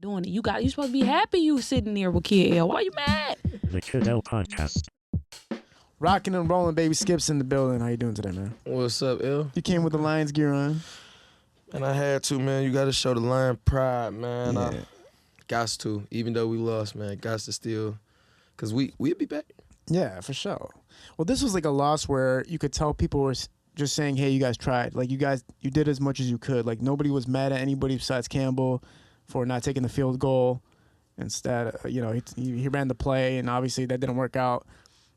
doing it. You supposed to be happy you sitting there with Kid L. Why you mad? The Kid L Podcast. Rocking and rolling, baby. Skip's in the building. How you doing today, man? What's up, L? You came with the Lions gear on. And I had to, man. You got to show the Lion pride, man. Yeah. I gots to. Even though we lost, man. Gots to still. Because we'll be back. Yeah, for sure. Well, this was like a loss where you could tell people were just saying, hey, you guys tried. Like, you did as much as you could. Like, nobody was mad at anybody besides Campbell for not taking the field goal. Instead, he ran the play, and obviously that didn't work out.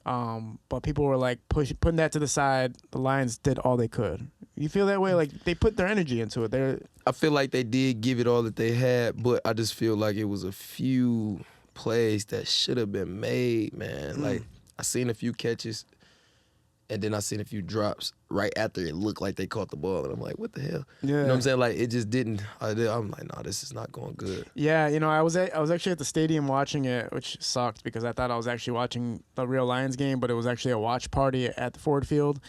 But people were like putting that to the side. The Lions did all they could. You feel that way? Like, they put their energy into it. I feel like they did give it all that they had, but I just feel like it was a few plays that should have been made, man. Like, I seen a few catches, and then I seen a few drops right after it looked like they caught the ball, and I'm like, what the hell? Yeah. You know what I'm saying? Like, it just didn't. I'm like, nah, this is not going good. Yeah, I was actually at the stadium watching it, which sucked because I thought I was actually watching the real Lions game, but it was actually a watch party at the Ford Field.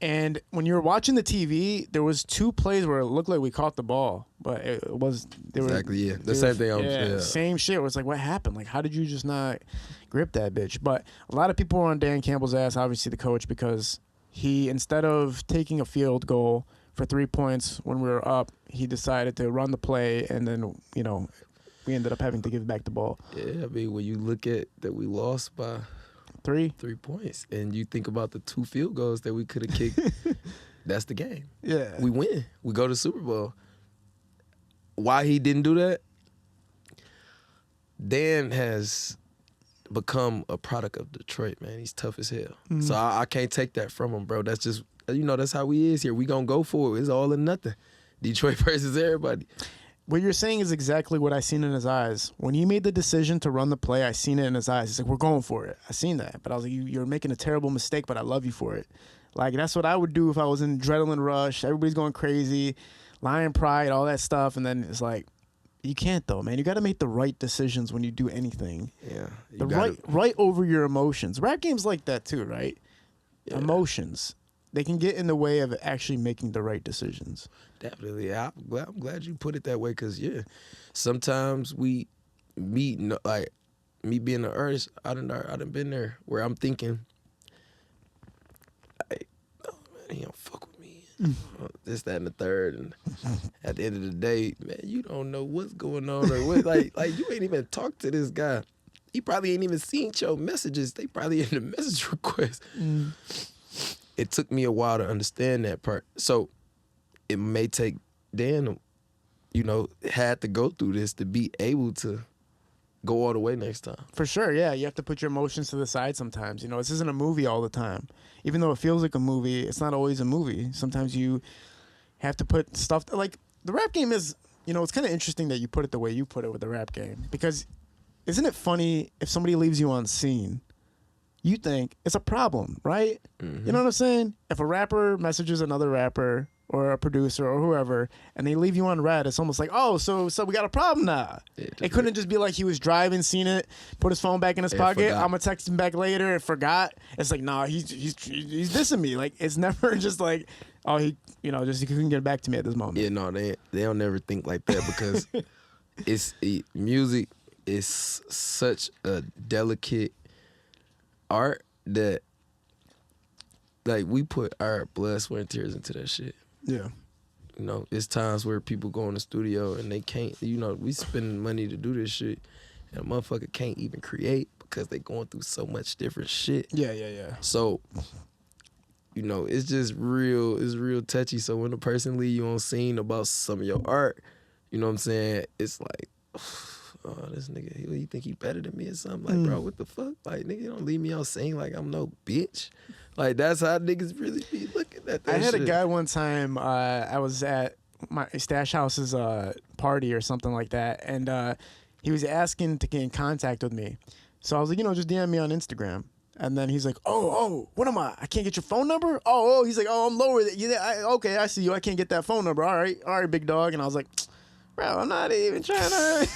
And when you were watching the TV, there was two plays where it looked like we caught the ball, but it was Exactly, yeah. The same thing. Yeah. Same shit. It was like, what happened? Like, how did you just not grip that bitch? But a lot of people were on Dan Campbell's ass, obviously the coach, because he, instead of taking a field goal for 3 points when we were up, he decided to run the play, and then, we ended up having to give back the ball. Yeah, I mean, when you look at that we lost by 3 points, and you think about the 2 field goals that we could have kicked, that's the game. Yeah. We win. We go to Super Bowl. Why he didn't do that? Dan has become a product of Detroit, man. He's tough as hell. So I can't take that from him, bro. That's just, that's how he is here. We gonna go for it. It's all or nothing. Detroit versus everybody. What you're saying is exactly what I seen in his eyes. When he made the decision to run the play, I seen it in his eyes. He's like, we're going for it. I seen that. But I was like, you're making a terrible mistake, but I love you for it. Like, that's what I would do if I was in adrenaline rush. Everybody's going crazy, lion pride, all that stuff. And then it's like, you can't, though, man. You got to make the right decisions when you do anything. Yeah. Right over your emotions. Rap games like that, too, right? Yeah. Emotions. They can get in the way of actually making the right decisions. Definitely. I'm glad you put it that way because, sometimes me being an artist, I done been there where I'm thinking, like, oh, man, he don't fuck with me. This, that, and the third. And at the end of the day, man, you don't know what's going on or what. Like you ain't even talked to this guy. He probably ain't even seen your messages. They probably in the message request. It took me a while to understand that part. So it may take Dan, had to go through this to be able to go all the way next time. For sure, yeah. You have to put your emotions to the side sometimes. This isn't a movie all the time. Even though it feels like a movie, it's not always a movie. Sometimes you have to put stuff, like the rap game is, it's kind of interesting that you put it the way you put it with the rap game. Because isn't it funny if somebody leaves you on scene? You think it's a problem, right? You know what I'm saying? If a rapper messages another rapper or a producer or whoever, and they leave you on red, it's almost like, oh, so we got a problem now. It couldn't just be like he was driving, seen it, put his phone back in his pocket. I'm gonna text him back later and forgot. It's like, nah, he's dissing me. Like, it's never just like, oh, he couldn't get back to me at this moment. Yeah, no, they don't never think like that because music is such a delicate art that, like, we put our blood, sweat, and tears into that shit. Yeah. It's times where people go in the studio and they can't, we spending money to do this shit and a motherfucker can't even create because they going through so much different shit. Yeah. So, it's just real touchy. So when a person leave you on scene about some of your art, you know what I'm saying? It's like, oh, this nigga, you think he better than me or something? Like, bro, what the fuck? Like, nigga, don't leave me on scene like I'm no bitch. Like, that's how niggas really be looking at that I had shit. a guy one time, I was at my Stash House's party or something like that, and he was asking to get in contact with me. So I was like, just DM me on Instagram. And then he's like, oh, what am I? I can't get your phone number? Oh, he's like, oh, I'm lower. Okay, I see you. I can't get that phone number. All right, big dog. And I was like, bro, I'm not even trying to.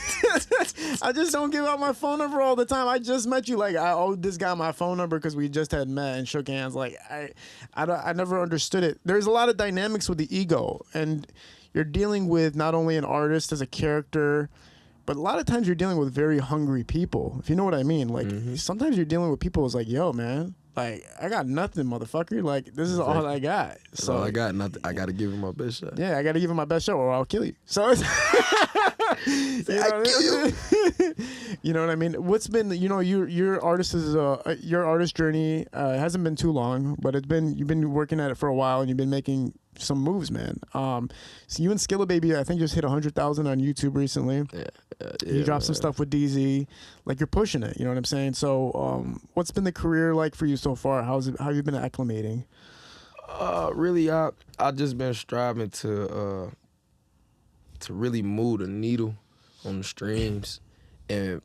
I just don't give out my phone number all the time. I just met you. Like, I owed this guy my phone number because we just had met and shook hands. Like, I never understood it. There's a lot of dynamics with the ego, and you're dealing with not only an artist as a character, But a lot of times you're dealing with very hungry people, if you know what I mean. Like, sometimes you're dealing with people who's like, yo, man, like, I got nothing, motherfucker. Like, this is all I got. So all I got, I got to give him my best shot. Yeah, I got to give him my best shot or I'll kill you. So it's... I kill you. You know what I mean? What's been, you know, your artist journey hasn't been too long, but you've been working at it for a while and you've been making some moves, man. So you and Skilla Baby, I think just hit 100,000 on YouTube recently. Yeah, you dropped some stuff with DZ, like you're pushing it. You know what I'm saying? So, what's been the career like for you so far? How have you been acclimating? Really, I just been striving to really move the needle on the streams, and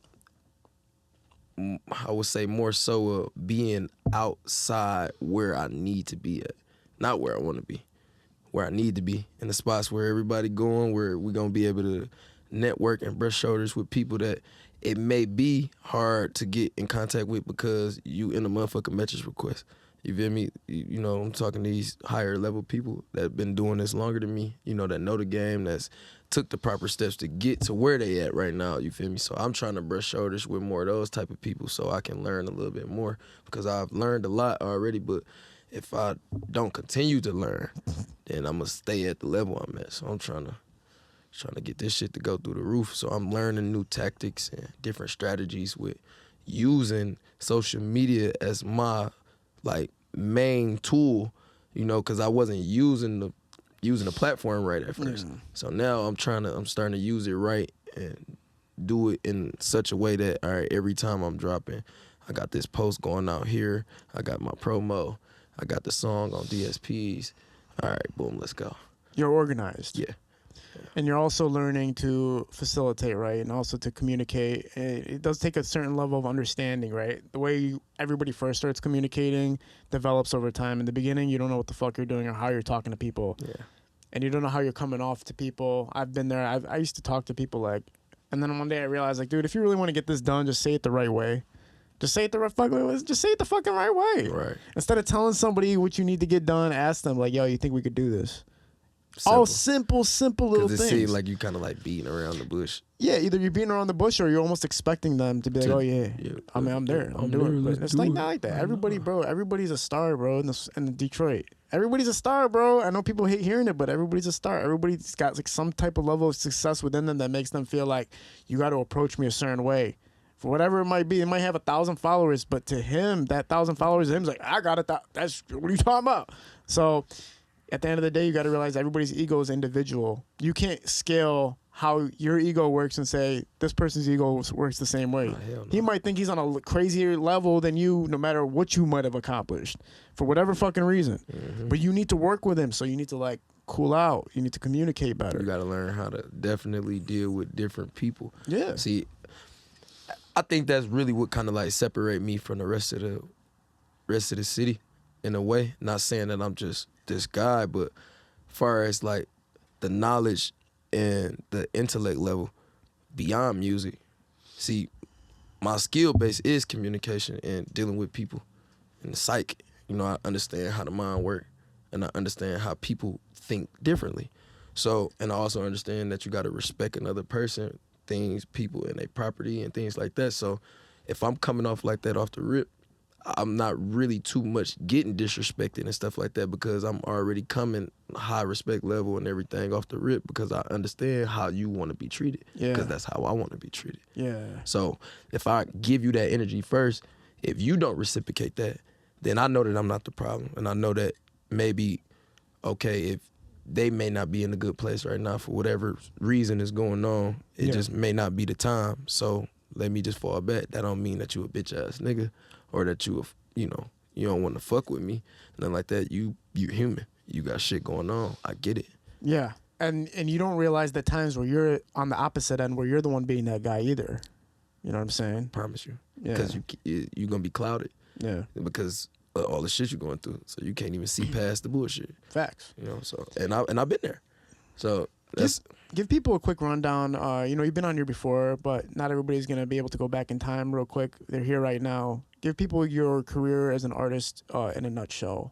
I would say more so being outside where I need to be at, not where I want to be, where I need to be, in the spots where everybody going, where we're gonna be able to network and brush shoulders with people that it may be hard to get in contact with because you in a motherfucking message request. You feel me? You know, I'm talking to these higher level people that have been doing this longer than me, you know, that know the game, that's took the proper steps to get to where they at right now, you feel me? So I'm trying to brush shoulders with more of those type of people so I can learn a little bit more, because I've learned a lot already, but if I don't continue to learn, then I'm going to stay at the level I'm at. So I'm trying to get this shit to go through the roof. So I'm learning new tactics and different strategies with using social media as my like main tool, you know, because I wasn't using the platform right at first. So now I'm starting to use it right and do it in such a way that, all right, every time I'm dropping, I got this post going out here, I got my promo, I got the song on DSPs. All right, boom, let's go. You're organized. Yeah. And you're also learning to facilitate, right? And also to communicate. It does take a certain level of understanding, right? The way everybody first starts communicating develops over time. In the beginning, you don't know what the fuck you're doing or how you're talking to people. Yeah. And you don't know how you're coming off to people. I've been there. I used to talk to people like, and then one day I realized, like, dude, if you really want to get this done, just say it the right way. Just say it the right fucking way. Just say it the fucking right way. Right. Instead of telling somebody what you need to get done, ask them, like, yo, you think we could do this? Simple. All simple little things. Because it seems like you kind of like beating around the bush. Yeah, either you're beating around the bush or you're almost expecting them to be like, oh, yeah, I mean, I'm there. I'm doing it. But it's like not like that. Everybody, bro, everybody's a star, bro, in Detroit. Everybody's a star, bro. I know people hate hearing it, but everybody's a star. Everybody's got like some type of level of success within them that makes them feel like you got to approach me a certain way. For whatever it might be, it might have 1,000 followers, but to him, that 1,000 followers, him's like, I got it. That's what are you talking about? So at the end of the day, you got to realize everybody's ego is individual. You can't scale how your ego works and say this person's ego works the same way. Oh, no. He might think he's on a crazier level than you, no matter what you might have accomplished, for whatever fucking reason. But you need to work with him, so you need to like cool out. You need to communicate better. You got to learn how to definitely deal with different people. Yeah. See, I think that's really what kind of like separate me from the rest of the city in a way. Not saying that I'm just this guy, but far as like the knowledge and the intellect level beyond music. See, my skill base is communication and dealing with people and the psyche. You know, I understand how the mind works and I understand how people think differently. So, and I also understand that you got to respect another person, things, people, and their property and things like that. So if I'm coming off like that off the rip, I'm not really too much getting disrespected and stuff like that because I'm already coming high respect level and everything off the rip because I understand how you want to be treated. Yeah. Because that's how I want to be treated. Yeah. So if I give you that energy first, if you don't reciprocate that, then I know that I'm not the problem. And I know that maybe, okay, if they may not be in a good place right now for whatever reason is going on, it just may not be the time. So let me just fall back. That don't mean that you a bitch ass nigga or that you don't want to fuck with me. Nothing like that. You human. You got shit going on. I get it. Yeah. And you don't realize the times where you're on the opposite end where you're the one being that guy either. You know what I'm saying? Promise you. Yeah. Because you're going to be clouded. Yeah. Because of all the shit you're going through. So you can't even see past the bullshit. Facts. You know, so and I've been there. So that's give people a quick rundown. You know, you've been on here before, but not everybody's gonna be able to go back in time real quick. They're here right now. Give people your career as an artist in a nutshell.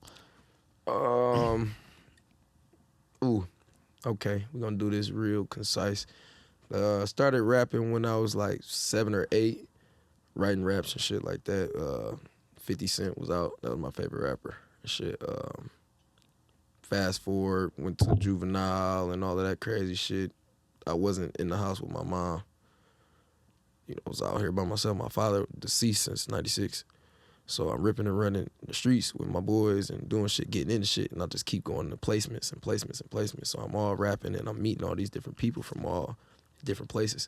Okay, we're gonna do this real concise. Started rapping when I was like 7 or 8, writing raps and shit like that. 50 Cent was out. That was my favorite rapper and shit. Fast forward, went to Juvenile and all of that crazy shit. I wasn't in the house with my mom. You know, I was out here by myself. My father deceased since 96. So I'm ripping and running the streets with my boys and doing shit, getting into shit, and I just keep going to placements and placements and placements. So I'm all rapping and I'm meeting all these different people from all different places.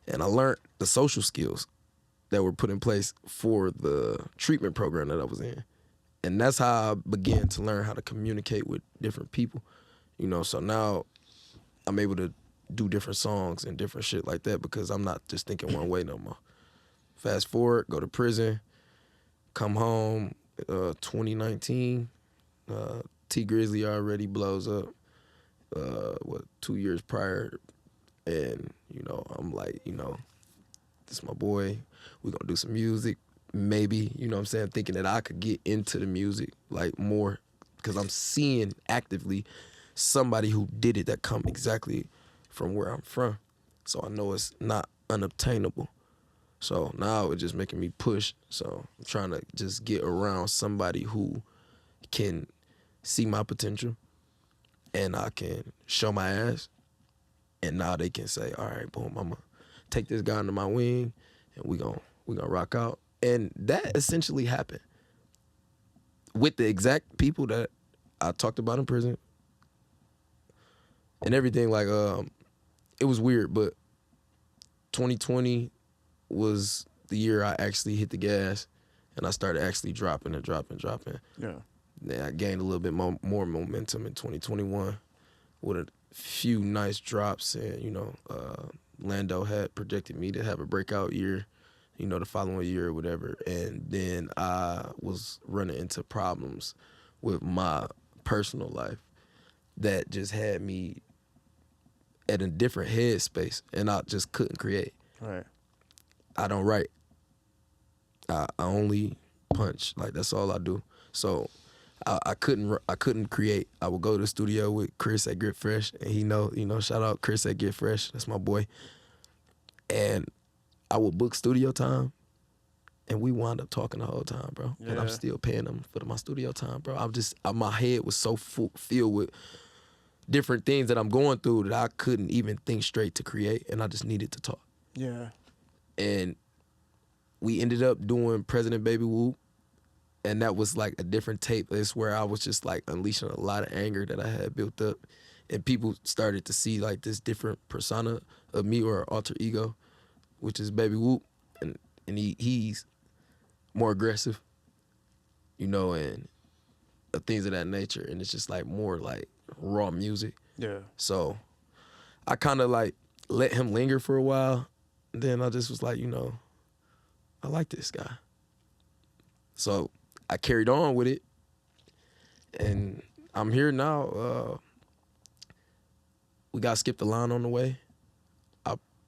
And I learned the social skills that were put in place for the treatment program that I was in. And that's how I began to learn how to communicate with different people. You know, so now I'm able to do different songs and different shit like that because I'm not just thinking one way no more. Fast forward, go to prison, come home, 2019, Tee Grizzly already blows up, 2 years prior, and, you know, I'm like, you know, this is my boy, we're gonna do some music, maybe, you know what I'm saying, thinking that I could get into the music, like, more, because I'm seeing actively somebody who did it that come exactly from where I'm from, so I know it's not unobtainable. So now it's just making me push. So I'm trying to just get around somebody who can see my potential and I can show my ass. And now they can say, all right, boom, I'm going to take this guy under my wing and we gonna rock out. And that essentially happened with the exact people that I talked about in prison and everything. Like, it was weird, but 2020 was the year I actually hit the gas and I started actually dropping. Yeah. Then I gained a little bit more momentum in 2021 with a few nice drops, and, you know, Lando had projected me to have a breakout year, you know, the following year or whatever. And then I was running into problems with my personal life that just had me at a different headspace, and I just couldn't create. Right. I don't write. I only punch. Like, that's all I do. So I couldn't create. I would go to the studio with Chris at Get Fresh, and you know, shout out Chris at Get Fresh. That's my boy. And I would book studio time, and we wound up talking the whole time, bro. Yeah. And I'm still paying him for my studio time, bro. My head was so filled with different things that I'm going through that I couldn't even think straight to create, and I just needed to talk. Yeah. And we ended up doing President Baby Whoop, and that was like a different tape. It's where I was just like unleashing a lot of anger that I had built up, and people started to see like this different persona of me, or alter ego, which is Baby Whoop, and he's more aggressive, you know, and things of that nature, and it's just like more like raw music. Yeah. So I kind of like let him linger for a while. Then I just was like, you know, I like this guy. So I carried on with it, and I'm here now. We got Skip the Line on the way.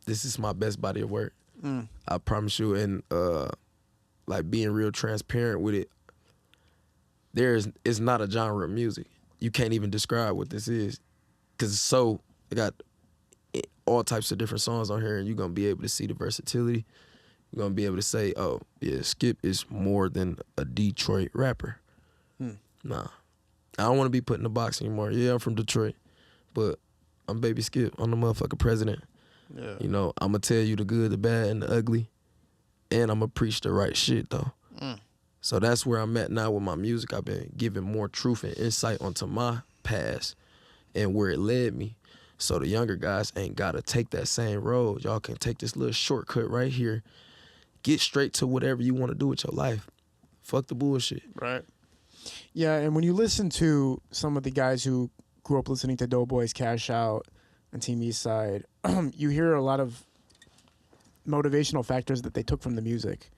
This is my best body of work. I promise you. And like being real transparent with it, it's not a genre of music. You can't even describe what this is, because I got all types of different songs on here, and you're going to be able to see the versatility. You're going to be able to say, oh, yeah, Skip is more than a Detroit rapper. Nah. I don't want to be put in a box anymore. Yeah, I'm from Detroit, but I'm Baby Skip. I'm the motherfucking president. Yeah. You know, I'm going to tell you the good, the bad, and the ugly, and I'm going to preach the right shit, though. So that's where I'm at now with my music. I've been giving more truth and insight onto my past and where it led me. So the younger guys ain't got to take that same road. Y'all can take this little shortcut right here. Get straight to whatever you want to do with your life. Fuck the bullshit. Right. Yeah, and when you listen to some of the guys who grew up listening to Doughboys, Cash Out, and Team East Side, you hear a lot of motivational factors that they took from the music.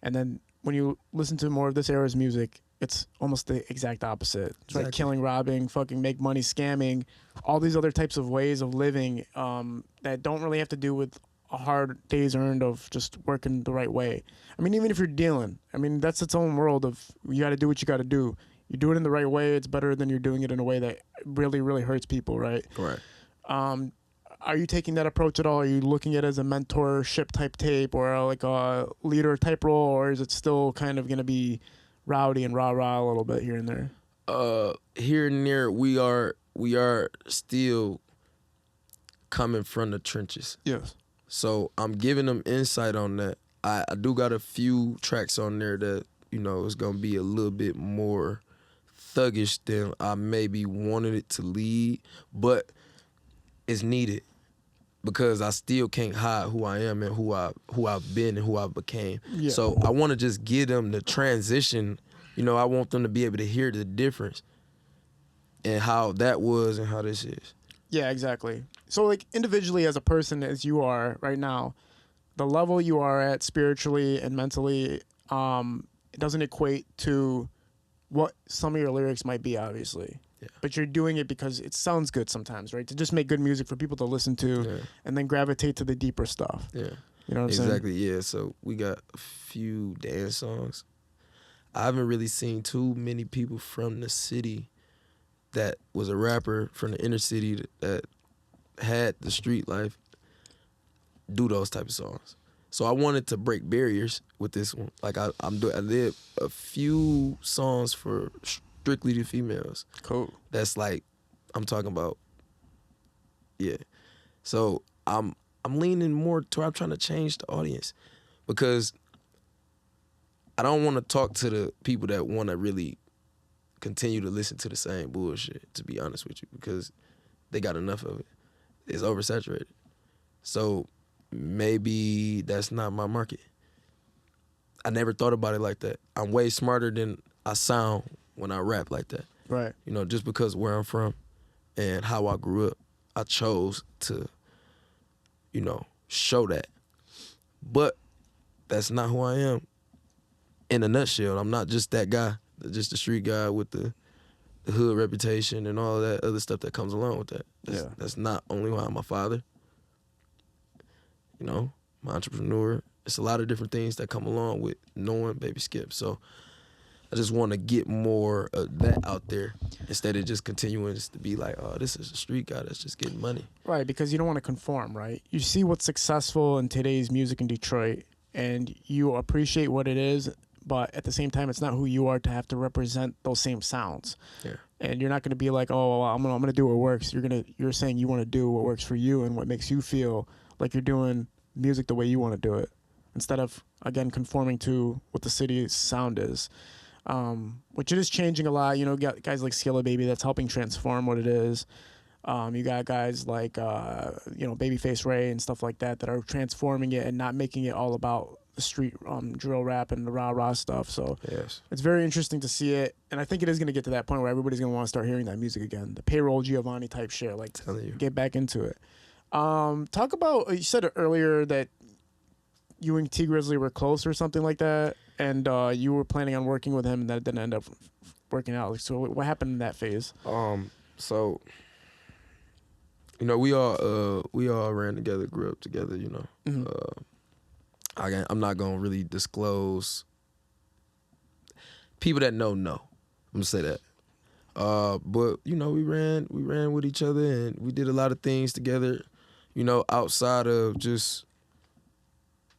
And then when you listen to more of this era's music, it's almost the exact opposite. It's like killing, robbing, fucking make money, scamming, all these other types of ways of living that don't really have to do with a hard day's earned of just working the right way. I mean, even if you're dealing, I mean, that's its own world of you got to do what you got to do. You do it in the right way, it's better than you're doing it in a way that really, really hurts people, right? Right. are you taking that approach at all? Are you looking at it as a mentorship type tape or like a leader type role, or is it still kind of going to be rowdy and rah-rah a little bit here and there? Here and there, we are still coming from the trenches. Yes. So I'm giving them insight on that. I do got a few tracks on there that, you know, is going to be a little bit more thuggish than I maybe wanted it to lead, but it's needed because I still can't hide who I am and who I've been and who I became. Yeah. So I want to just give them the transition. You know, I want them to be able to hear the difference and how that was and how this is. Yeah, exactly. So like individually as a person as you are right now, the level you are at spiritually and mentally, it doesn't equate to what some of your lyrics might be, obviously. Yeah. But you're doing it because it sounds good sometimes, right? To just make good music for people to listen to and then gravitate to the deeper stuff. Yeah. You know what I'm saying? Exactly, yeah. So we got a few dance songs. I haven't really seen too many people from the city that was a rapper from the inner city that had the street life do those type of songs. So I wanted to break barriers with this one. Like I did a few songs for strictly the females. Cool. That's like I'm talking about. Yeah. So I'm leaning more toward I'm trying to change the audience because I don't want to talk to the people that want to really continue to listen to the same bullshit, to be honest with you, because they got enough of it. It's oversaturated. So maybe that's not my market. I never thought about it like that. I'm way smarter than I sound when I rap like that. Right. You know, just because where I'm from and how I grew up, I chose to, you know, show that. But that's not who I am in a nutshell. I'm not just that guy, just the street guy with the hood reputation and all that other stuff that comes along with that. That's not only why I'm a father. You know, my entrepreneur. It's a lot of different things that come along with knowing Baby Skip. So I just want to get more of that out there instead of just continuing just to be like, oh, this is a street guy that's just getting money. Right, because you don't want to conform, right? You see what's successful in today's music in Detroit, and you appreciate what it is, but at the same time, it's not who you are to have to represent those same sounds. Yeah. And you're not going to be like, oh, well, I'm gonna do what works. You're saying you want to do what works for you and what makes you feel like you're doing music the way you want to do it, instead of, again, conforming to what the city's sound is. Which it is changing a lot. You know, you got guys like Skilla Baby that's helping transform what it is. You got guys like, Babyface Ray and stuff like that are transforming it and not making it all about the street drill rap and the rah-rah stuff. So yes, it's very interesting to see it. And I think it is going to get to that point where everybody's going to want to start hearing that music again. The Payroll Giovanni type shit. Like, get back into it. Talk about, you said earlier that you and Tee Grizzly were close or something like that, and you were planning on working with him, and that didn't end up working out. So what happened in that phase? So, you know, we all ran together, grew up together. You know, Mm-hmm. I'm not gonna really disclose. People that know. I'm gonna say that. But you know, we ran with each other, and we did a lot of things together. You know, outside of just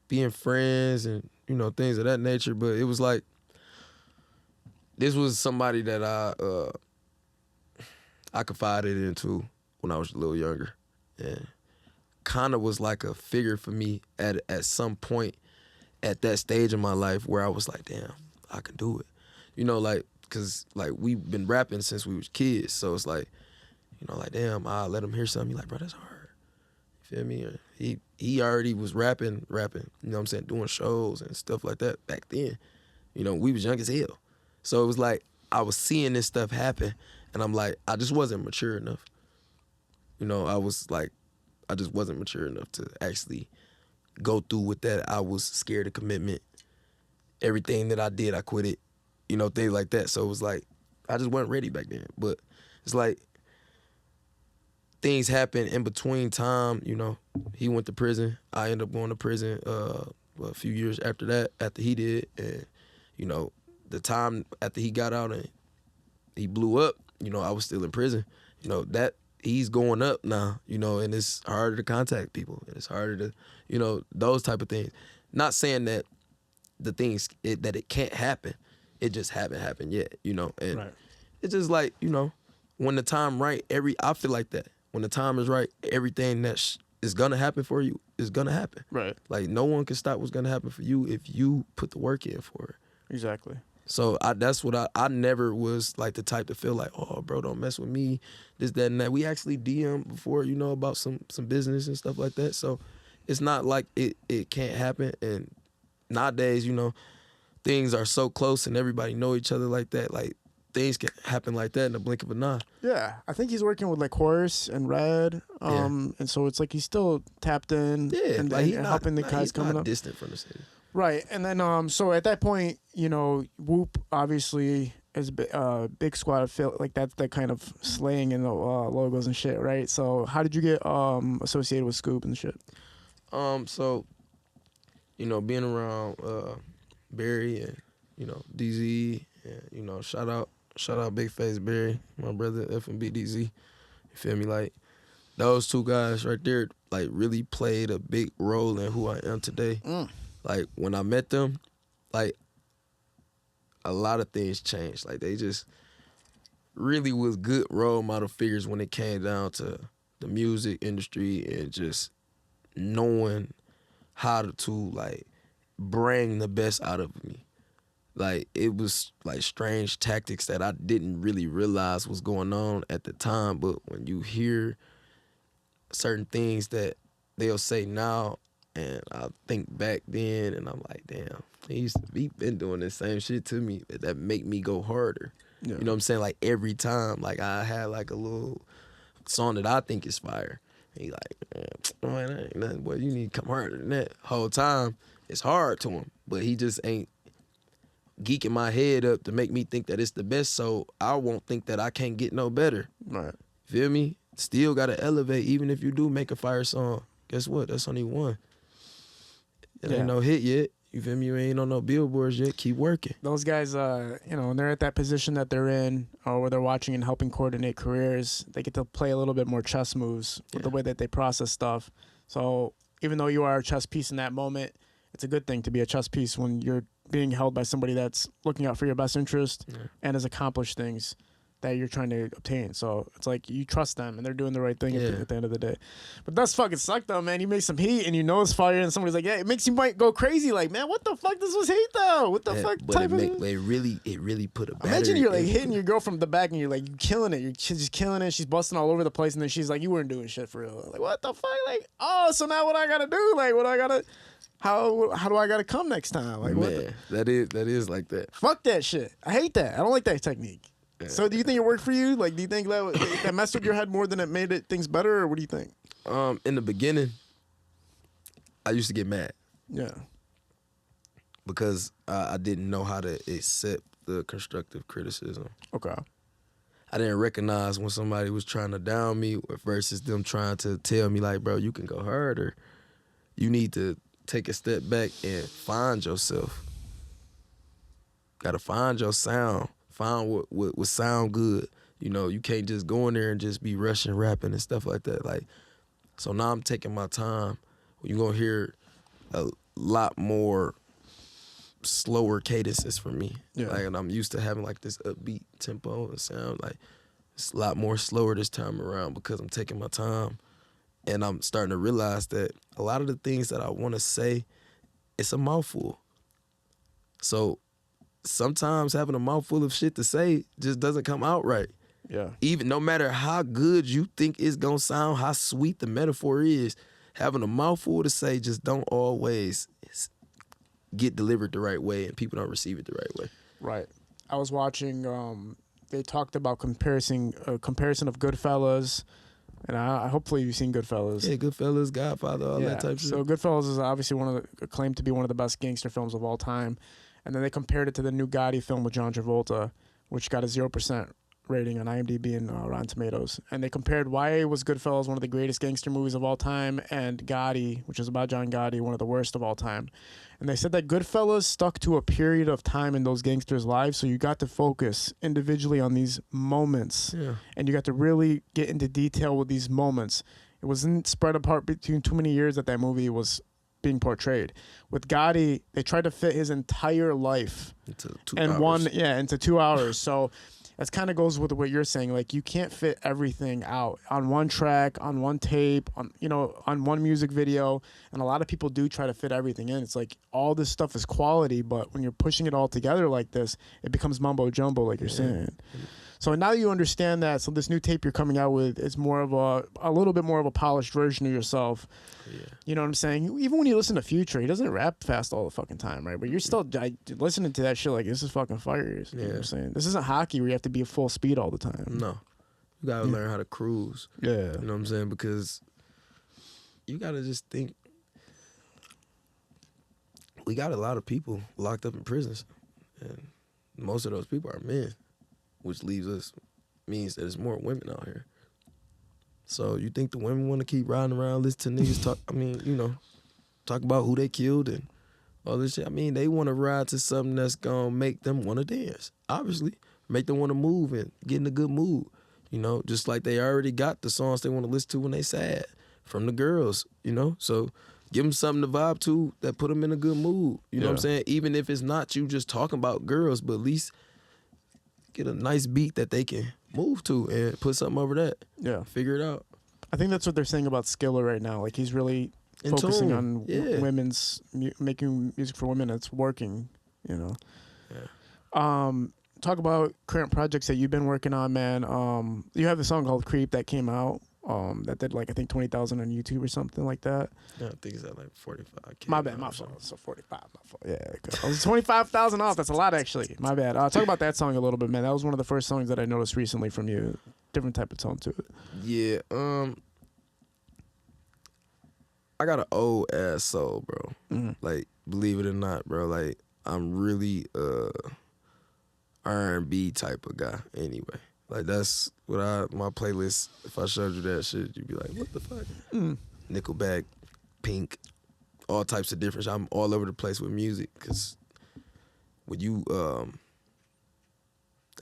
being friends and, you know, things of that nature. But it was like, this was somebody that I confided into when I was a little younger, and kind of was like a figure for me at some point at that stage in my life where I was like, damn, I can do it. You know, like, cause like we've been rapping since we was kids, so it's like, you know, like, damn, I let him hear something. He like, bro, that's hard. You feel me? He already was rapping, you know what I'm saying, doing shows and stuff like that back then. You know, we was young as hell. So it was like, I was seeing this stuff happen, and I'm like, I just wasn't mature enough. You know, I just wasn't mature enough to actually go through with that. I was scared of commitment. Everything that I did, I quit it. You know, things like that. So it was like, I just wasn't ready back then. But it's like, things happen in between time. You know, he went to prison. I ended up going to prison a few years after that, after he did. And, you know, the time after he got out and he blew up, you know, I was still in prison. You know, that he's going up now, you know, and it's harder to contact people, and it's harder to, you know, those type of things. Not saying that the things that it can't happen, it just haven't happened yet, you know, and it's just like, you know, when the time right, I feel like that. When the time is right, everything that is gonna happen for you is gonna happen. Right. Like no one can stop what's gonna happen for you if you put the work in for it. Exactly. So that's what I never was like the type to feel like, oh, bro, don't mess with me, this, that, and that. We actually DM before, you know, about some business and stuff like that. So it's not like it can't happen. And nowadays, you know, things are so close and everybody know each other like that. Like things can happen like that in the blink of an eye. Yeah, I think he's working with like Horse and Red, and so it's like he's still tapped in, and, like and helping the guys coming up. Distant from the city. Right, and then so at that point, you know, Whoop obviously is big squad feel like that's that kind of slang in the logos and shit, right? So how did you get associated with Scoop and shit? So, you know, being around Barry and, you know, DZ, and, you know, shout out Big Face Barry, my brother F&B DZ. You feel me? Like those two guys right there, like really played a big role in who I am today. Like when I met them, like a lot of things changed. Like they just really was good role model figures when it came down to the music industry and just knowing how to like bring the best out of me. Like it was like strange tactics that I didn't really realize was going on at the time, but when you hear certain things that they'll say now, and I think back then, and I'm like, damn, he been doing the same shit to me that make me go harder. Yeah. You know what I'm saying? Like every time, like I had like a little song that I think is fire. And he like, man, that ain't nothing, boy. You need to come harder than that. Whole time, it's hard to him, but he just ain't geeking my head up to make me think that it's the best, so I won't think that I can't get no better. Right. Feel me? Still gotta elevate, even if you do make a fire song. Guess what? That's only one. It ain't no hit yet. You feel me? You ain't on no billboards yet. Keep working. Those guys, you know, when they're at that position that they're in, or where they're watching and helping coordinate careers, they get to play a little bit more chess moves with the way that they process stuff. So even though you are a chess piece in that moment, it's a good thing to be a chess piece when you're being held by somebody that's looking out for your best interest and has accomplished things that you're trying to obtain. So it's like you trust them and they're doing the right thing at the end of the day. But that's fucking suck though, man. You make some heat and you know it's fire and somebody's like, yeah, it makes you might go crazy. Like, man, what the fuck? This was hate though. What the fuck type of it really put a battery. Imagine you're like hitting your girl from the back and you're like, you killing it. She's just killing it. She's busting all over the place and then she's like, you weren't doing shit for real. Like, what the fuck? Like, oh, so now what I gotta do? Like, what I gotta... How do I gotta come next time? Like, man, that is like that. Fuck that shit. I hate that. I don't like that technique. Yeah. So do you think it worked for you? Like, do you think that messed with your head more than it made things better, or what do you think? In the beginning, I used to get mad. Yeah. Because I didn't know how to accept the constructive criticism. Okay. I didn't recognize when somebody was trying to down me versus them trying to tell me, like, bro, you can go harder. You need to take a step back and find yourself. Gotta find your sound. Find what sound good. You know, you can't just go in there and just be rushing rapping and stuff like that. Like, so now I'm taking my time. You're gonna hear a lot more slower cadences from me. Yeah. Like, and I'm used to having like this upbeat tempo and sound. Like, it's a lot more slower this time around because I'm taking my time. And I'm starting to realize that a lot of the things that I want to say, it's a mouthful. So sometimes having a mouthful of shit to say just doesn't come out right. Yeah. Even no matter how good you think it's going to sound, how sweet the metaphor is, having a mouthful to say just don't always get delivered the right way and people don't receive it the right way. Right. I was watching, they talked about comparison of Goodfellas. And hopefully you've seen Goodfellas. Yeah, Goodfellas, Godfather, all that type of shit. So Goodfellas is obviously claimed to be one of the best gangster films of all time. And then they compared it to the new Gotti film with John Travolta, which got a 0% rating on IMDb and Rotten Tomatoes, and they compared why was Goodfellas one of the greatest gangster movies of all time, and Gotti, which is about John Gotti, one of the worst of all time. And they said that Goodfellas stuck to a period of time in those gangsters' lives, so you got to focus individually on these moments, and you got to really get into detail with these moments. It wasn't spread apart between too many years that movie was being portrayed. With Gotti, they tried to fit his entire life into 2 hours. Into 2 hours. So that kind of goes with what you're saying. Like, you can't fit everything out on one track, on one tape, on one music video. And a lot of people do try to fit everything in. It's like all this stuff is quality, but when you're pushing it all together like this, it becomes mumbo jumbo, like you're saying. So now you understand that. So this new tape you're coming out with is more of a little bit more of a polished version of yourself. Yeah. You know what I'm saying? Even when you listen to Future, he doesn't rap fast all the fucking time, right? But you're still listening to that shit like, this is fucking fire. You know what I'm saying? This isn't hockey where you have to be at full speed all the time. No. You gotta learn how to cruise. Yeah. You know what I'm saying? Because you gotta just think, we got a lot of people locked up in prisons. And most of those people are men, which means that there's more women out here. So you think the women want to keep riding around, listen to niggas talk, talk about who they killed and all this shit. I mean, they want to ride to something that's going to make them want to dance, obviously. Make them want to move and get in a good mood. Just like they already got the songs they want to listen to when they sad from the girls, So give them something to vibe to that put them in a good mood. You know what I'm saying? Even if it's not you just talking about girls, but at least get a nice beat that they can move to and put something over that. Yeah. Figure it out. I think that's what they're saying about Skilla right now. Like, he's really focusing on women's, making music for women. It's working, Yeah. Talk about current projects that you've been working on, man. You have a song called Creep that came out. That did I think 20,000 on YouTube or something like that. Yeah, I think it's at like 45K. My bad, my fault. So 45, my fault. Yeah, I was 25,000 off. That's a lot, actually. My bad. Talk about that song a little bit, man. That was one of the first songs that I noticed recently from you. Different type of tone to it. Yeah. I got an old ass soul, bro. Mm-hmm. Like, believe it or not, bro. Like, I'm really R&B type of guy. Anyway. Like, that's what my playlist, if I showed you that shit, you'd be like, what the fuck? Nickelback, Pink, all types of different. I'm all over the place with music because when you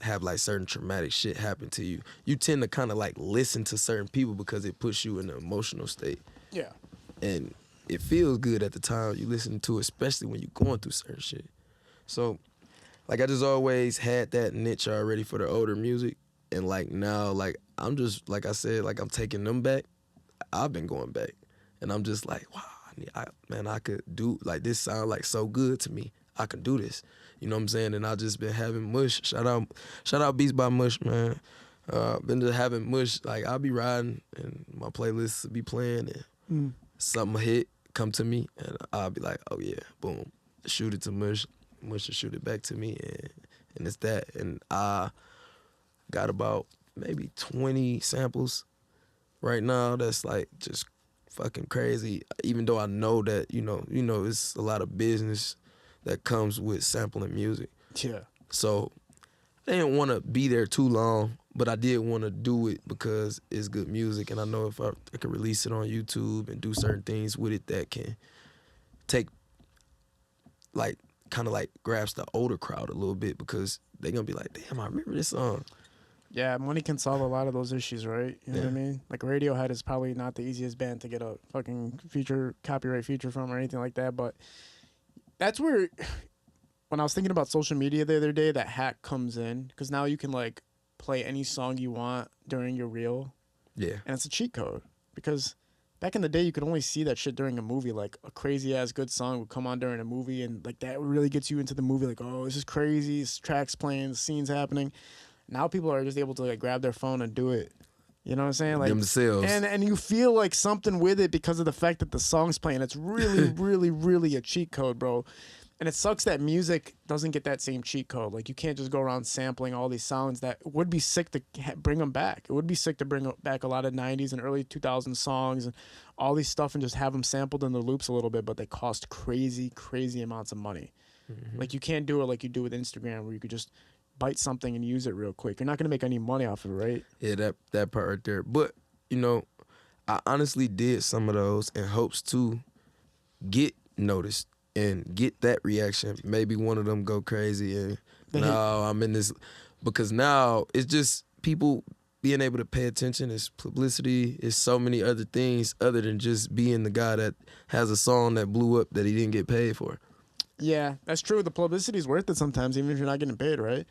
have, like, certain traumatic shit happen to you, you tend to kind of, like, listen to certain people because it puts you in an emotional state. Yeah. And it feels good at the time you listen to it, especially when you're going through certain shit. So, like, I just always had that niche already for the older music. And, like, now, like, I'm just, like I said, like, I'm taking them back. I've been going back. And I'm just like, wow, I could do, like, this sound, like, so good to me. I can do this. You know what I'm saying? And I just been having Mush. Shout out Beats by Mush, man. Been just having Mush. Like, I'll be riding, and my playlists will be playing, and something hit, come to me, and I'll be like, oh, yeah, boom. Shoot it to Mush. Mush will shoot it back to me, and it's that. And I got about maybe 20 samples right now that's like just fucking crazy. Even though I know that, you know, it's a lot of business that comes with sampling music. Yeah. So I didn't want to be there too long, but I did want to do it because it's good music, and I know if I could release it on YouTube and do certain things with it that can take, like, kind of like grasp the older crowd a little bit, because they're going to be like, damn, I remember this song. Yeah, money can solve a lot of those issues, right? You know what I mean? Like, Radiohead is probably not the easiest band to get a fucking copyright feature from or anything like that, but that's where, when I was thinking about social media the other day, that hack comes in, because now you can, like, play any song you want during your reel. Yeah. And it's a cheat code, because back in the day, you could only see that shit during a movie. Like, a crazy-ass good song would come on during a movie, and, like, that really gets you into the movie. Like, oh, this is crazy, this track's playing, the scene's happening. Now people are just able to, like, grab their phone and do it. You know what I'm saying? Like, themselves. And you feel like something with it because of the fact that the song's playing. It's really, really, really a cheat code, bro. And it sucks that music doesn't get that same cheat code. Like, you can't just go around sampling all these sounds. That would be sick to bring them back. It would be sick to bring back a lot of 90s and early 2000s songs and all these stuff and just have them sampled in the loops a little bit, but they cost crazy, crazy amounts of money. Mm-hmm. Like, you can't do it like you do with Instagram, where you could just bite something and use it real quick. You're not gonna make any money off of it, right? Yeah, that part right there. But you know, I honestly did some of those in hopes to get noticed and get that reaction. Maybe one of them go crazy and now I'm in this, because now it's just people being able to pay attention. It's publicity. It's so many other things other than just being the guy that has a song that blew up that he didn't get paid for. Yeah, that's true. The publicity is worth it sometimes, even if you're not getting paid, right?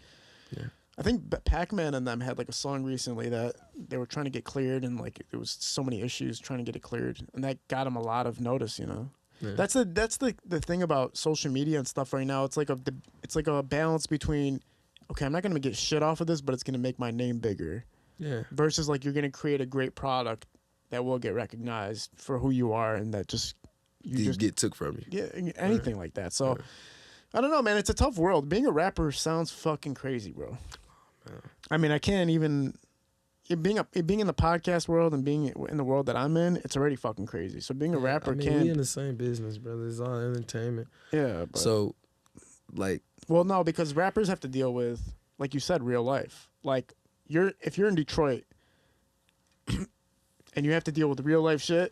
Yeah. I think Pac-Man and them had like a song recently that they were trying to get cleared, and like there was so many issues trying to get it cleared, and that got them a lot of notice. You know, Yeah. that's the thing about social media and stuff right now. It's like a balance between, okay, I'm not gonna get shit off of this, but it's gonna make my name bigger. Yeah. Versus like you're gonna create a great product that will get recognized for who you are, and that just just get took from you. Yeah, anything like that. So I don't know, man. It's a tough world. Being a rapper sounds fucking crazy, bro. I mean, I can't even being in the podcast world and being in the world that I'm in. It's already fucking crazy. So being a rapper we in the same business, brother. It's all entertainment. Yeah. But, so, like, well, no, because rappers have to deal with, like you said, real life. Like if you're in Detroit and you have to deal with real life shit,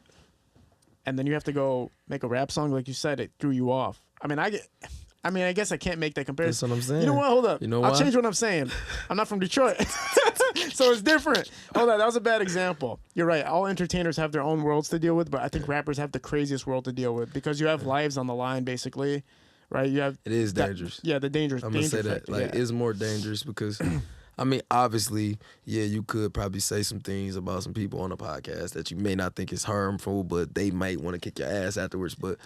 and then you have to go make a rap song, like you said, it threw you off. I mean, I guess I can't make that comparison. that's what I'm saying. You know what? Hold up. You know I'll why? change what I'm saying. I'm not from Detroit. So it's different. Hold on. That was a bad example. You're right. All entertainers have their own worlds to deal with, but I think rappers have the craziest world to deal with because you have lives on the line, basically. Right? You have. It is dangerous. Yeah, the dangerous. I'm going to say that. factor, Like, yeah. it's more dangerous because, I mean, obviously, yeah, you could probably say some things about some people on a podcast that you may not think is harmful, but they might want to kick your ass afterwards. But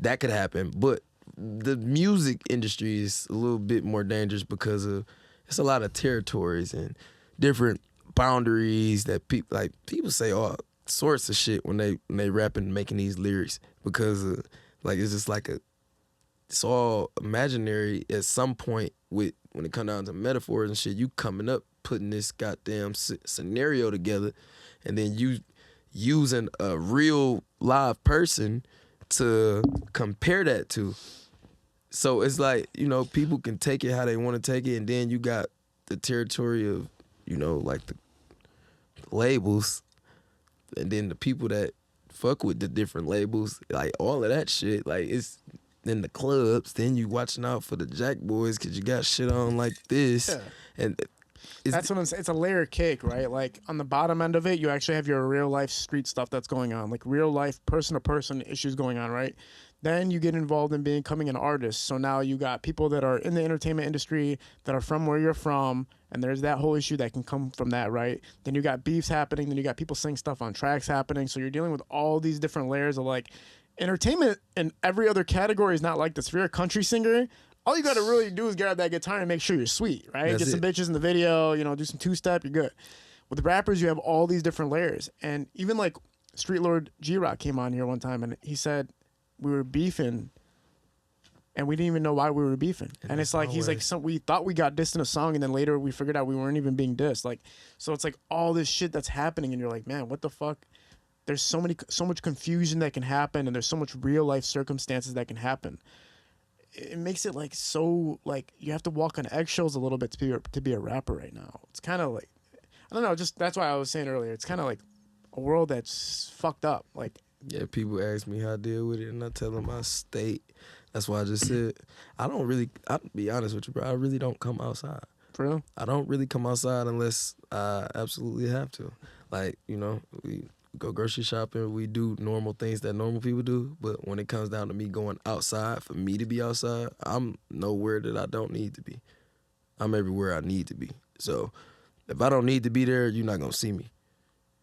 that could happen. But the music industry is a little bit more dangerous because of it's a lot of territories and different boundaries that people say all sorts of shit when they rapping and making these lyrics because like it's just like it's all imaginary at some point when it comes down to metaphors and shit. You coming up putting this goddamn scenario together, and then you using a real live person to compare that to. So it's like, you know, people can take it how they want to take it, and then you got the territory of, you know, like the labels, and then the people that fuck with the different labels, like all of that shit. Like it's in the clubs, then you watching out for the Jack Boys because you got shit on like this. Yeah. And That's what I'm saying. It's a layer cake, right? Like on the bottom end of it, you actually have your real life street stuff that's going on, like real life person to person issues going on, right? Then you get involved in becoming an artist. So now you got people that are in the entertainment industry that are from where you're from, and there's that whole issue that can come from that, right? Then you got beefs happening. Then you got people saying stuff on tracks happening. So you're dealing with all these different layers of like entertainment, and every other category is not like this. If you're a country singer, all you got to really do is grab that guitar and make sure you're sweet, right? That's Get some bitches in the video, you know, do some two-step, you're good. With rappers, you have all these different layers. And even like Street Lord G-Rock came on here one time and he said we were beefing and we didn't even know why we were beefing. And it's like, he's like, we thought we got dissed in a song and then later we figured out we weren't even being dissed. Like, so it's like all this shit that's happening and you're like, man, what the fuck? There's so much confusion that can happen and there's so much real life circumstances that can happen. It makes it like so like you have to walk on eggshells a little bit to be a rapper right now. It's kind of like, I don't know, just that's why I was saying earlier. It's kind of like a world that's fucked up. Like, yeah, people ask me how I deal with it, and I tell them I state. That's why I just said I'll be honest with you, bro. I really don't come outside. for real? I don't really come outside unless I absolutely have to. Like, you know, we go grocery shopping, we do normal things that normal people do, but when it comes down to me going outside, for me to be outside, I'm nowhere that I don't need to be. I'm everywhere I need to be. So if I don't need to be there, you're not going to see me.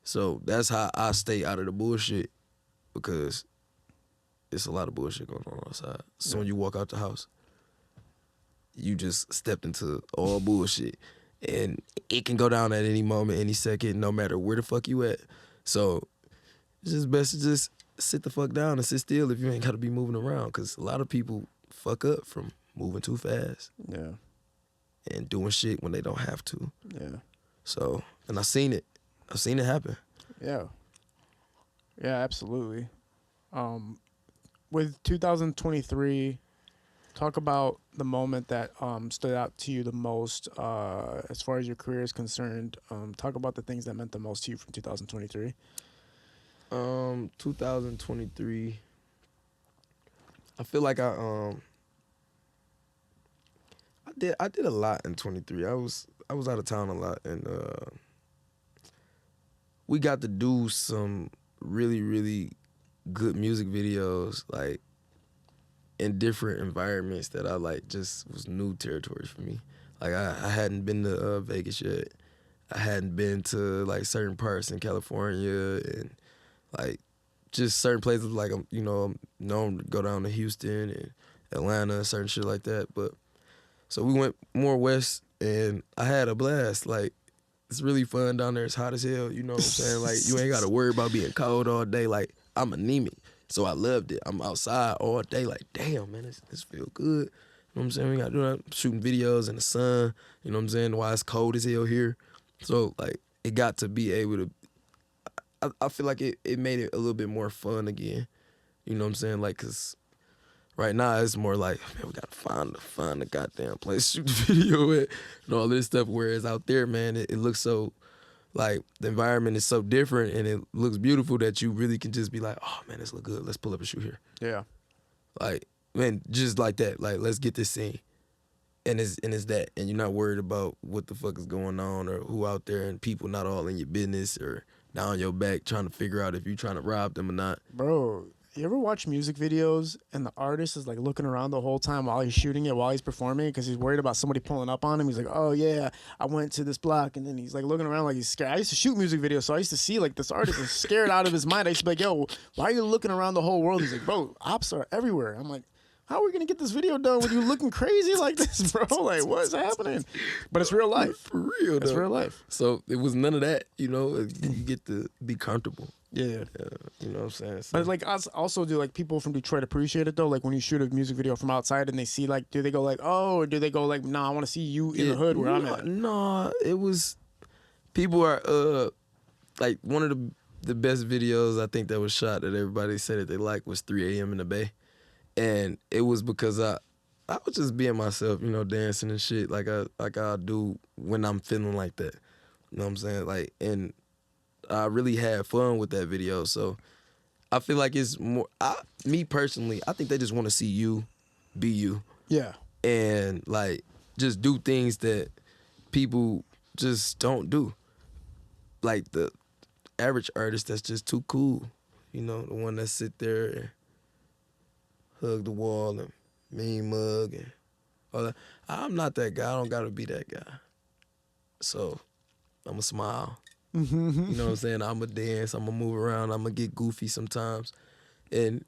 So that's how I stay out of the bullshit, because it's a lot of bullshit going on outside. So when you walk out the house, you just stepped into all bullshit. And it can go down at any moment, any second, no matter where the fuck you at. So it's just best to just sit the fuck down and sit still if you ain't got to be moving around, because a lot of people fuck up from moving too fast. Yeah. And doing shit when they don't have to. Yeah. So, and I've seen it happen. Yeah. Yeah, absolutely. With 2023, Talk about the moment that stood out to you the most as far as your career is concerned. Talk about the things that meant the most to you from 2023. 2023. I feel like I did a lot in 23. I was out of town a lot, and we got to do some really, really good music videos, like in different environments that I like just was new territory for me. Like I hadn't been to Vegas yet. I hadn't been to like certain parts in California and like just certain places like I'm known to go down to Houston and Atlanta, certain shit like that. But so we went more west and I had a blast. Like it's really fun down there. It's hot as hell. You know what I'm saying? Like you ain't got to worry about being cold all day. Like I'm anemic, so I loved it. I'm outside all day. Like damn man, this feel good. You know what I'm saying? We got to do that. Shooting videos in the sun. You know what I'm saying? Why it's cold as hell here. So like it got to be able to. I feel like it made it a little bit more fun again. You know what I'm saying? Like, cause right now it's more like, man, we gotta find the goddamn place to shoot the video at and all this stuff. Whereas out there, man, it looks so like the environment is so different and it looks beautiful that you really can just be like, oh man, this look good. Let's pull up and shoot here. Yeah. Like, man, just like that. Like, let's get this scene. And it's that. And you're not worried about what the fuck is going on or who out there and people not all in your business or down your back trying to figure out if you're trying to rob them or not. Bro, you ever watch music videos and the artist is like looking around the whole time while he's shooting it, while he's performing because he's worried about somebody pulling up on him? He's like, oh yeah, I went to this block, and then he's like looking around like he's scared. I used to shoot music videos, so I used to see like this artist is scared out of his mind. I used to be like, yo, why are you looking around the whole world? He's like, bro, ops are everywhere. I'm like, how are we gonna get this video done with you looking crazy like this, bro? Like, what's happening? But it's real life. For real, It's though. real life. So it was none of that, you know. You get to be comfortable. Yeah. You know what I'm saying? So, But like us also, do like people from Detroit appreciate it though? Like when you shoot a music video from outside and they see like, do they go like, oh, or do they go like, nah, I want to see you in the hood where I'm at? No, it was people are like one of the best videos I think that was shot that everybody said that they liked was 3 a.m. in the Bay. And it was because I was just being myself, you know, dancing and shit like I do when I'm feeling like that. You know what I'm saying? Like, and I really had fun with that video. So I feel like it's more, me personally, I think they just want to see you be you. Yeah. And like just do things that people just don't do. Like the average artist that's just too cool. You know, the one that sit there and hug the wall and mean mug and all that. I'm not that guy. I don't gotta be that guy. So I'ma smile. You know what I'm saying? I'ma dance. I'ma move around. I'ma get goofy sometimes. And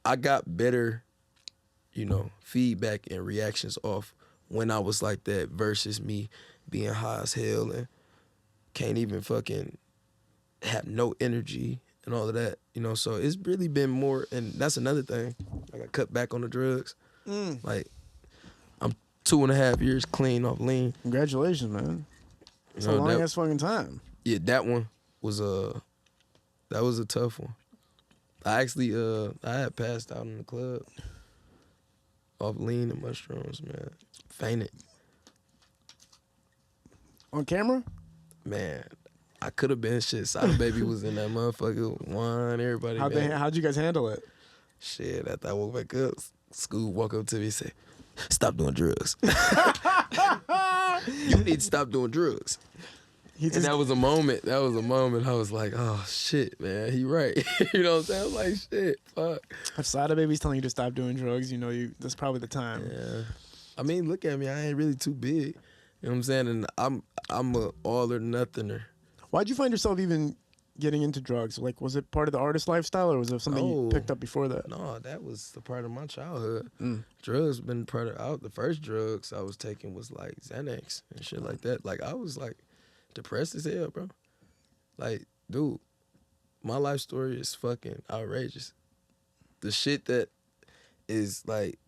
I got better, you know, feedback and reactions off when I was like that versus me being high as hell and can't even fucking have no energy and all of that, you know. So it's really been more, and that's another thing. Like I cut back on the drugs. Like I'm 2.5 years clean off lean. Congratulations, man. It's a long ass fucking time. Yeah, that one was a tough one. I actually I had passed out in the club off lean and mushrooms, man. Fainted. On camera? Man, I could have been shit. Sada Baby was in that motherfucker. Wine, everybody. How'd you guys handle it? Shit, after I woke back up, school walk up to me and say, stop doing drugs. You need to stop doing drugs. And that was a moment. I was like, oh, shit, man. He right. You know what I'm saying? I was like, shit, fuck. If Sada Baby's telling you to stop doing drugs, you know that's probably the time. Yeah. I mean, look at me. I ain't really too big. You know what I'm saying? And I'm a all or nothinger. Why'd you find yourself even getting into drugs? Like, was it part of the artist lifestyle, or was it something you picked up before that? No, that was the part of my childhood. Drugs been part of. The first drugs I was taking was like Xanax and shit like that. Like I was like depressed as hell, bro. Like, dude, my life story is fucking outrageous. The shit that is like,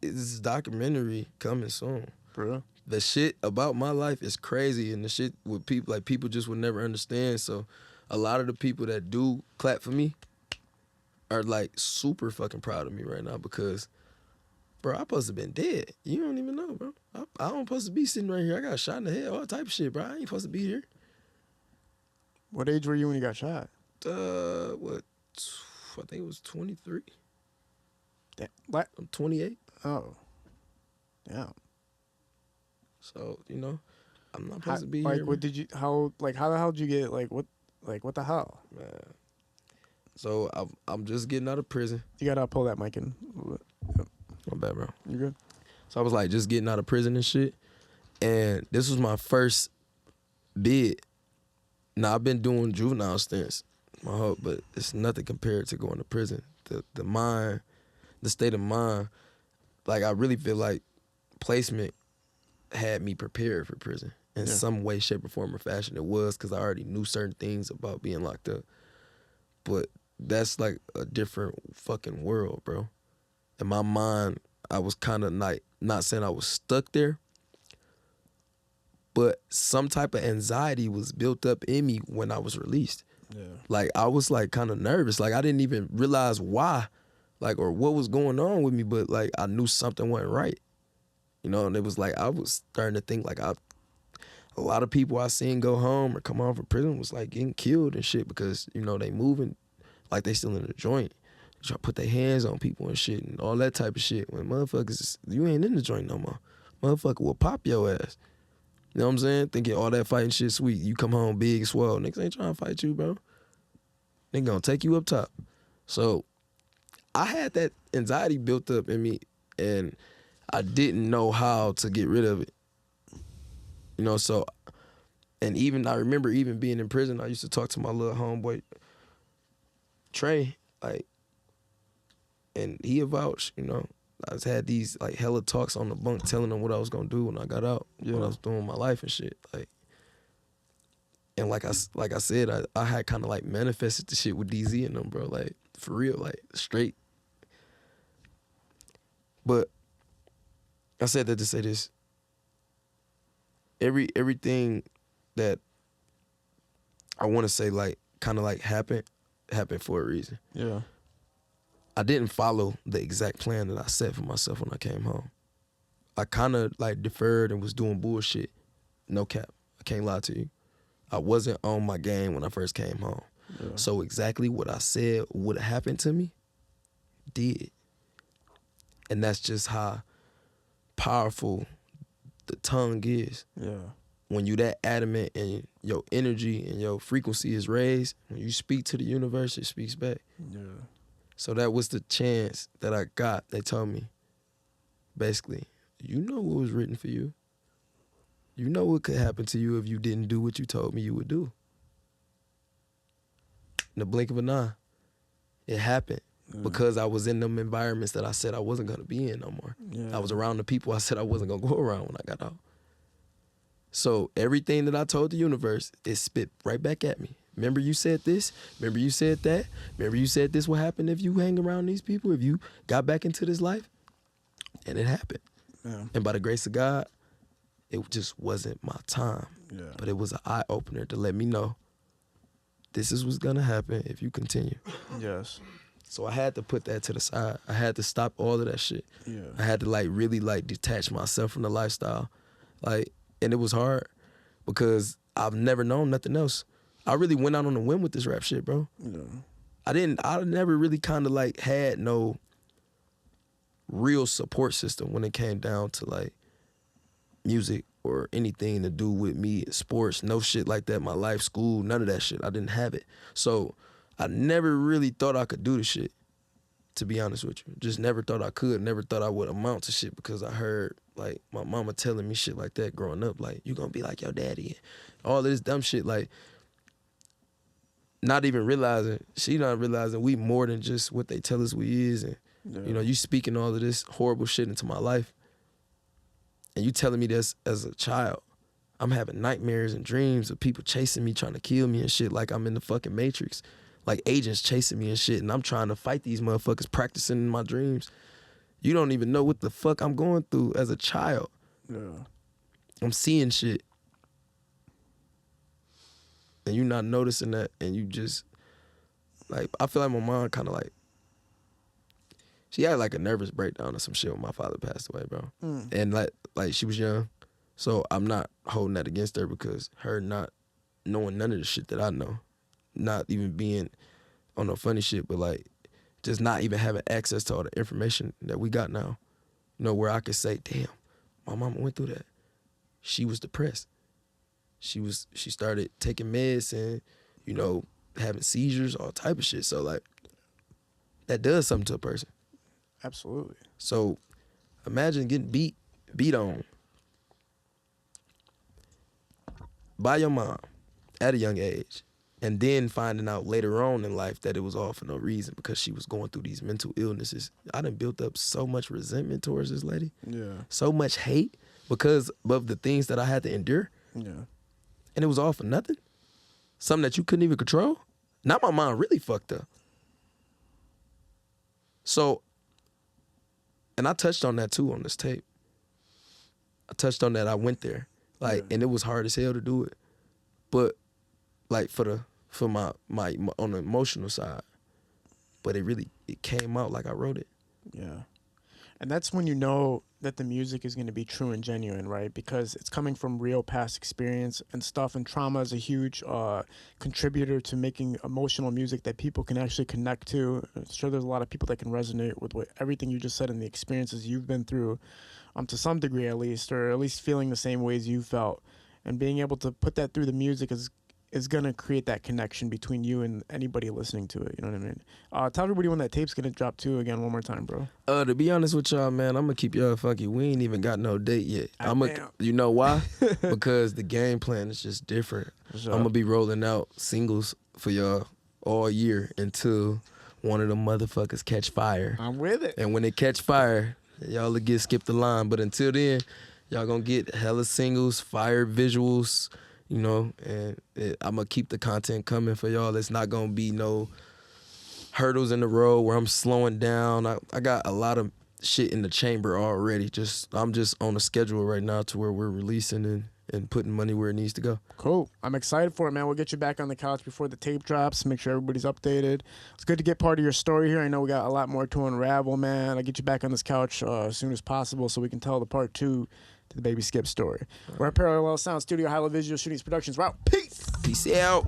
this documentary coming soon, Bro. The shit about my life is crazy, and the shit with people, like people just would never understand. So a lot of the people that do clap for me are like super fucking proud of me right now because bro, I supposed to been dead. You don't even know, bro. I don't supposed to be sitting right here. I got shot in the head, all type of shit, bro. I ain't supposed to be here. What age were you when you got shot? What? I think it was 23. What? I'm 28. Oh. Yeah. So, you know, I'm not supposed to be like, here. what did you, how the hell did you get, what the hell? Man. So, I'm just getting out of prison. You gotta pull that mic in. My bad, bro. You good? So, I was like just getting out of prison and shit. And this was my first bid. Now, I've been doing juvenile stints, but it's nothing compared to going to prison. The mind, the state of mind, like I really feel like placement had me prepared for prison in some way, shape, or form or fashion. It was because I already knew certain things about being locked up. But that's like a different fucking world, bro. In my mind, I was kind of like, not saying I was stuck there, but some type of anxiety was built up in me when I was released. Yeah. Like I was like kind of nervous. Like I didn't even realize why, like, or what was going on with me, but like I knew something wasn't right. You know, and it was like I was starting to think like a lot of people I seen go home or come home from prison was like getting killed and shit because, you know, they moving like they still in the joint. Try to put their hands on people and shit and all that type of shit. When motherfuckers, you ain't in the joint no more. Motherfucker will pop your ass. You know what I'm saying? Thinking all that fighting shit sweet. You come home big, swell. Niggas ain't trying to fight you, bro. They gonna take you up top. So I had that anxiety built up in me and I didn't know how to get rid of it. You know, so, and even, I remember even being in prison, I used to talk to my little homeboy, Trey, like, and he a vouch, you know. I just had these, like, hella talks on the bunk telling him what I was gonna do when I got out, what I was doing with my life and shit, like. And like I said, I had kind of, like, manifested the shit with DZ and them, bro, like, for real, like, straight. But I said that to say this. Everything that I want to say, like, kind of like happened for a reason. Yeah. I didn't follow the exact plan that I set for myself when I came home. I kind of like deferred and was doing bullshit. No cap. I can't lie to you. I wasn't on my game when I first came home. Yeah. So exactly what I said would have happened to me, did. And that's just how powerful the tongue is. Yeah. When you that adamant and your energy and your frequency is raised, when you speak to the universe, it speaks back. Yeah. So that was the chance that I got. They told me, basically, you know what was written for you. You know what could happen to you if you didn't do what you told me you would do. In the blink of an eye, it happened. Because I was in them environments that I said I wasn't going to be in no more. Yeah. I was around the people I said I wasn't going to go around when I got out. So everything that I told the universe, it spit right back at me. Remember you said this? Remember you said that? Remember you said this would happen if you hang around these people, if you got back into this life? And it happened. Yeah. And by the grace of God, it just wasn't my time. Yeah. But it was an eye-opener to let me know this is what's going to happen if you continue. Yes. So I had to put that to the side. I had to stop all of that shit. Yeah. I had to like really like detach myself from the lifestyle. Like, and it was hard because I've never known nothing else. I really went out on a whim with this rap shit, bro. Yeah. I never really kind of like had no real support system when it came down to like music or anything to do with me, sports, no shit like that, my life, school, none of that shit. I didn't have it. So I never really thought I could do the shit, to be honest with you. Just never thought I could, never thought I would amount to shit because I heard, like, my mama telling me shit like that growing up, like, you gonna be like your daddy, and all of this dumb shit, like, not even realizing, she not realizing we more than just what they tell us we is, and, you know, you speaking all of this horrible shit into my life, and you telling me this as a child. I'm having nightmares and dreams of people chasing me, trying to kill me and shit like I'm in the fucking Matrix. Like agents chasing me and shit, and I'm trying to fight these motherfuckers, practicing in my dreams. You don't even know what the fuck I'm going through as a child. Yeah. I'm seeing shit. And you not noticing that, and you just, like, I feel like my mom kind of like, She had like a nervous breakdown or some shit when my father passed away, bro. And like she was young, so I'm not holding that against her because her not knowing none of the shit that I know, not even being on no funny shit, but like just not even having access to all the information that we got now. You know, where I could say, damn, my mama went through that. She was depressed. She started taking meds and, you know, having seizures, all type of shit. So like that does something to a person. Absolutely. So imagine getting beat on by your mom at a young age, and then finding out later on in life that it was all for no reason because she was going through these mental illnesses. I done built up so much resentment towards this lady. Yeah. So much hate because of the things that I had to endure. Yeah. And it was all for nothing. Something that you couldn't even control. Now my mom really fucked up. So, and I touched on that too on this tape. I touched on that. I went there. Like, and it was hard as hell to do it. But like for my on the emotional side. But it came out like I wrote it. Yeah. And that's when you know that the music is going to be true and genuine, right? Because it's coming from real past experience and stuff, and trauma is a huge contributor to making emotional music that people can actually connect to. I'm sure there's a lot of people that can resonate with everything you just said and the experiences you've been through, to some degree at least, or at least feeling the same ways you felt. And being able to put that through the music is going to create that connection between you and anybody listening to it. You know what I mean? Tell everybody when that tape's going to drop too again one more time, bro. To be honest with y'all, man, I'm going to keep y'all funky. We ain't even got no date yet. You know why? Because the game plan is just different. Sure. I'm going to be rolling out singles for y'all all year until one of them motherfuckers catch fire. I'm with it. And when they catch fire, y'all will get skipped the line. But until then, y'all going to get hella singles, fire visuals, you know, and I'm going to keep the content coming for y'all. It's not going to be no hurdles in the road where I'm slowing down. I got a lot of shit in the chamber already. I'm just on a schedule right now to where we're releasing and putting money where it needs to go. Cool. I'm excited for it, man. We'll get you back on the couch before the tape drops. Make sure everybody's updated. It's good to get part of your story here. I know we got a lot more to unravel, man. I'll get you back on this couch as soon as possible so we can tell the part 2 to the Baby Skip story. We're at Parallel Sound Studio, High Level Visual Shootings Productions. We're out. Peace. Peace out.